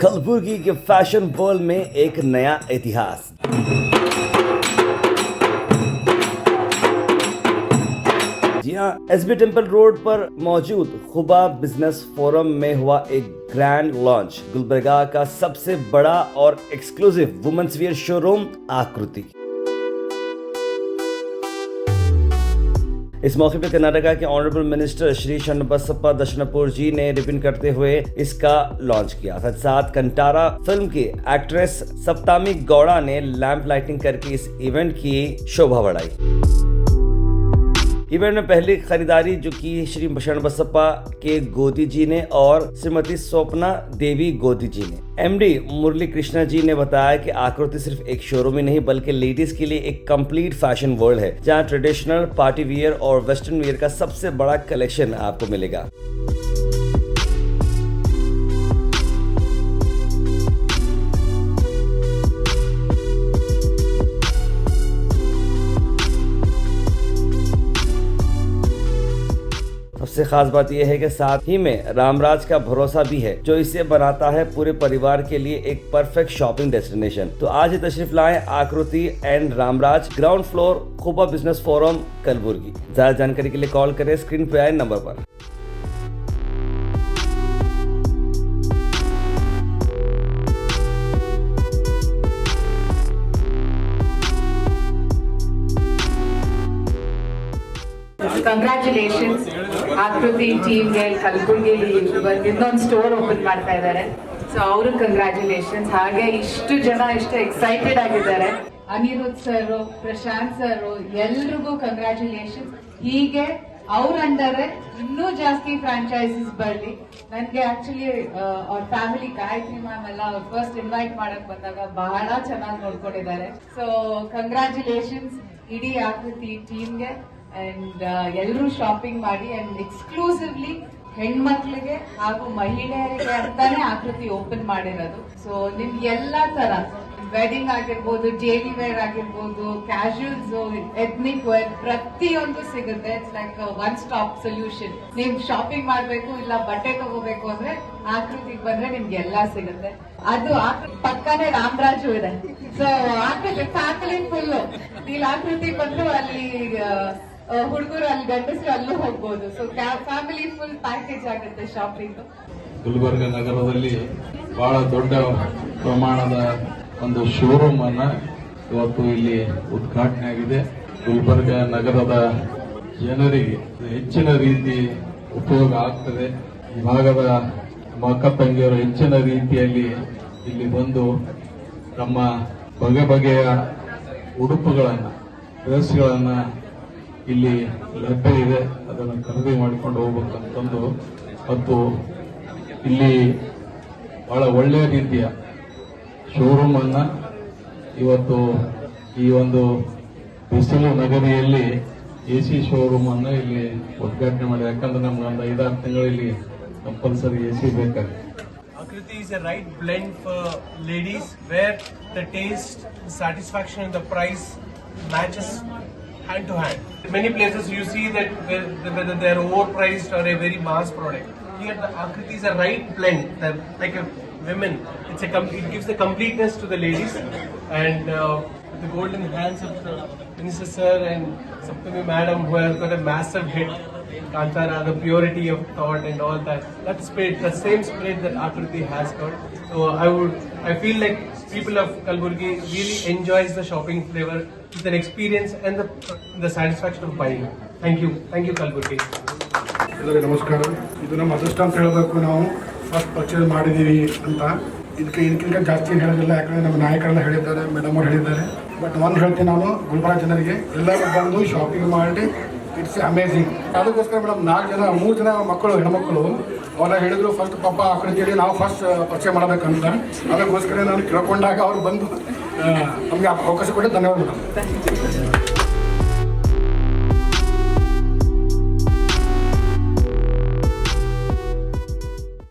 कलबुर्गी के fashion world में एक नया इतिहास। जी हाँ, एसबी टेम्पल रोड पर मौजूद खुबा बिजनेस फोरम में हुआ एक ग्रैंड लॉन्च गुलबर्गा का सबसे बड़ा और एक्सक्लूसिव वुमेन्स वियर शोरूम आकृति। इस मौके पर कर्नाटका के ऑनरेबल मिनिस्टर श्री शरणबसप्पा दशनपुर जी ने रिबन करते हुए इसका लॉन्च किया। साथ कंटारा फिल्म की एक्ट्रेस सप्तामी गौड़ा ने लैंप लाइटिंग करके इस इवेंट की शोभा बढ़ाई। इवेंट में पहली खरीदारी जो की श्री शरणबसप्पा के गोदी जी ने और श्रीमती स्वप्ना देवी गोदी जी ने। एमडी मुरली कृष्णा जी ने बताया कि आकृति सिर्फ एक शोरूम ही नहीं बल्कि लेडीज के लिए एक कंप्लीट फैशन वर्ल्ड है, जहां ट्रेडिशनल, पार्टी वियर और वेस्टर्न वियर का सबसे बड़ा कलेक्शन आपको मिलेगा। सबसे खास बात यह है कि साथ ही में रामराज का भरोसा भी है, जो इसे बनाता है पूरे परिवार के लिए एक परफेक्ट शॉपिंग डेस्टिनेशन। तो आज ही तशरीफ लाएं Akriti and Ramraj, ground floor, Khuba business forum, Kalaburagi. ज्यादा जानकारी के लिए कॉल करें स्क्रीन पे आए नंबर पर। ಕಂಗ್ರ್ಯಾಚುಲೇಷನ್ಸ್ ಆಕೃತಿ ಟೀಮ್ಗೆ ಕಲಬುರ್ಗಿಲಿ ಇನ್ನೊಂದು ಸ್ಟೋರ್ ಓಪನ್ ಮಾಡ್ತಾ ಇದ್ದಾರೆ. ಸೊ ಅವರು ಕಂಗ್ರ್ಯಾಚುಲೇಷನ್ಸ್. ಹಾಗೆ ಇಷ್ಟು ಜನ ಇಷ್ಟು ಎಕ್ಸೈಟೆಡ್ ಆಗಿದ್ದಾರೆ. ಅನಿರುದ್ಧ್ ಸರ್, ಪ್ರಶಾಂತ್ ಸರ್, ಎಲ್ರಿಗೂ ಕಂಗ್ರ್ಯಾಚುಲೇಷನ್ಸ್. ಹೀಗೆ ಅವ್ರ ಅಂಡರ್ ಇನ್ನೂ ಜಾಸ್ತಿ ಫ್ರಾಂಚೈಸೀಸ್ ಬರಲಿ. ನನಗೆ ಆಕ್ಚುಲಿ ಅವ್ರ ಫ್ಯಾಮಿಲಿ ಗಾಯತ್ರಿ ಮ್ಯಾಮ್ ಎಲ್ಲ ಅವ್ರು ಫಸ್ಟ್ ಇನ್ವೈಟ್ ಮಾಡಕ್ ಬಂದಾಗ ಬಹಳ ಚೆನ್ನಾಗಿ ನೋಡ್ಕೊಂಡಿದ್ದಾರೆ. ಸೊ ಕಂಗ್ರ್ಯಾಚುಲೇಷನ್ಸ್ ಇಡೀ ಆಕೃತಿ ಟೀಮ್ಗೆ. ಅಂಡ್ ಎಲ್ಲರೂ ಶಾಪಿಂಗ್ ಮಾಡಿ ಅಂಡ್ ಎಕ್ಸ್ಕ್ಲೂಸಿವ್ಲಿ ಹೆಣ್ಮಕ್ಳಿಗೆ ಹಾಗೂ ಮಹಿಳೆಯರಿಗೆ ಅಂತಾನೆ ಆಕೃತಿ ಓಪನ್ ಮಾಡಿರೋದು. ಸೊ ನಿಮ್ಗೆ ಎಲ್ಲಾ ತರ ವೆಡ್ಡಿಂಗ್ ಆಗಿರ್ಬೋದು, ಡೈಲಿ ವೇರ್ ಆಗಿರ್ಬೋದು, ಕ್ಯಾಶುಯಲ್ಸ್, ಎಥ್ನಿಕ್ ವೇರ್ ಪ್ರತಿಯೊಂದು ಸಿಗುತ್ತೆ. It's like one stop solution. ನೀವು ಶಾಪಿಂಗ್ ಮಾಡ್ಬೇಕು ಇಲ್ಲ ಬಟ್ಟೆ ತಗೋಬೇಕು ಅಂದ್ರೆ ಆಕೃತಿಗೆ ಬಂದ್ರೆ ನಿಮ್ಗೆ ಎಲ್ಲಾ ಸಿಗುತ್ತೆ. ಅದು ಪಕ್ಕನೇ ರಾಮರಾಜು ಇದೆ. ಸೊ ಆಕೃತಿ ಫ್ಯಾಮಿಲಿ ಫುಲ್ ಇಲ್ಲಿ ಆಕೃತಿ ಬಂದು ಅಲ್ಲಿ ಹುಡುಗರು ಅಲ್ಲಿ ಗಂಡಸರು ಅಲ್ಲೂ ಹೋಗ್ಬೋದು. ಸೊ ಫ್ಯಾಮಿಲಿ ಫುಲ್ ಪ್ಯಾಕೇಜ್ ಆಗುತ್ತೆ ಶಾಪಿಂಗ್. ಗುಲ್ಬರ್ಗ ನಗರದಲ್ಲಿ ಬಹಳ ದೊಡ್ಡ ಪ್ರಮಾಣದ ಒಂದು ಶೋರೂಮ್ ಅನ್ನ ಇವತ್ತು ಇಲ್ಲಿ ಉದ್ಘಾಟನೆ ಆಗಿದೆ. ಗುಲ್ಬರ್ಗ ನಗರದ ಜನರಿಗೆ ಹೆಚ್ಚಿನ ರೀತಿ ಉಪಯೋಗ ಆಗ್ತದೆ. ಈ ಭಾಗದ ಅಕ್ಕ ತಂಗಿಯರು ಹೆಚ್ಚಿನ ರೀತಿಯಲ್ಲಿ ಇಲ್ಲಿ ಬಂದು ತಮ್ಮ ಬಗೆ ಬಗೆಯ ಉಡುಪುಗಳನ್ನ, ಡ್ರೆಸ್ಗಳನ್ನ ಇಲ್ಲಿ ಲಭ್ಯ ಇದೆ, ಅದನ್ನು ಖರೀದಿ ಮಾಡಿಕೊಂಡು ಹೋಗ್ಬೇಕಂತಂದು ಮತ್ತು ಇಲ್ಲಿ ಬಹಳ ಒಳ್ಳೆಯ ರೀತಿಯ ಶೋರೂಮ್ ಅನ್ನ ಇವತ್ತು ಈ ಒಂದು ಬಿಸಿಲು ನಗರಿಯಲ್ಲಿ ಎಸಿ ಶೋರೂಮ್ ಅನ್ನ ಇಲ್ಲಿ ಉದ್ಘಾಟನೆ ಮಾಡಿ. ಯಾಕಂದ್ರೆ ನಮ್ಗೆ ಒಂದು 5-6 ತಿಂಗಳು ಇಲ್ಲಿ ಕಂಪಲ್ಸರಿ ಎಸಿ ಬೇಕಾಗುತ್ತೆ. Akriti is a right blend for ladies where the taste, the satisfaction and the price matches hand to hand. In many places you see that whether they are overpriced or a very mass product. Here the Akriti is a right blend. Like a women, it gives the completeness to the ladies, and the golden hands of the Minister Sir and Saptami Madam, who has got a massive hit, Kantara, the purity of thought and all that. That spirit, the same spirit that Akriti has got. So I feel like people of Kalburgi really enjoys the shopping flavor with an experience and the satisfaction of buying. Thank you Kalburgi. ಎಲ್ಲರಿಗೂ ನಮಸ್ಕಾರ. ಇದು ನಮ್ಮ ಅದೃಷ್ಟ ಅಂತ ಹೇಳಬೇಕು. ನಾವು first purchase ಮಾಡಿದ್ದೀವಿ ಅಂತ ಇದಕ್ಕಿಂತ ಜಾಸ್ತಿ ಹೇಳೋದಿಲ್ಲ. ಯಾಕಂದರೆ ನಮ್ಮ ನಾಯಕರೆಲ್ಲ ಹೇಳಿದ್ದಾರೆ, ಮೇಡಮ್ ಅವ್ರು ಹೇಳಿದ್ದಾರೆ. ಬಟ್ ಒಂದು ಹೇಳ್ತೀನಿ ನಾನು ಗುಲ್ಬರ್ಗ ಜನರಿಗೆ, ಎಲ್ಲರೂ ಬಂದು ಶಾಪಿಂಗ್ ಮಾಡಿ ಇಟ್ಸ್ ಅಮೇಝಿಂಗ್. ಅದಕ್ಕೋಸ್ಕರ ಮೇಡಮ್ 3 ಜನ ಮಕ್ಕಳು, ಹೆಣ್ಮಕ್ಕಳು ಅವರೆಲ್ಲ ಹೇಳಿದ್ರು ಫಸ್ಟ್ ಪಾಪ ಆಕೃತಿಯಲ್ಲಿ ನಾವು ಫಸ್ಟ್ ಪರ್ಚೇಸ್ ಮಾಡಬೇಕಂತ. ಅದಕ್ಕೋಸ್ಕರ ನಾನು ಕೇಳ್ಕೊಂಡಾಗ ಅವ್ರು ಬಂದು ನಮಗೆ ಅವಕಾಶ ಕೊಟ್ಟು ಧನ್ಯವಾದ ಮೇಡಮ್.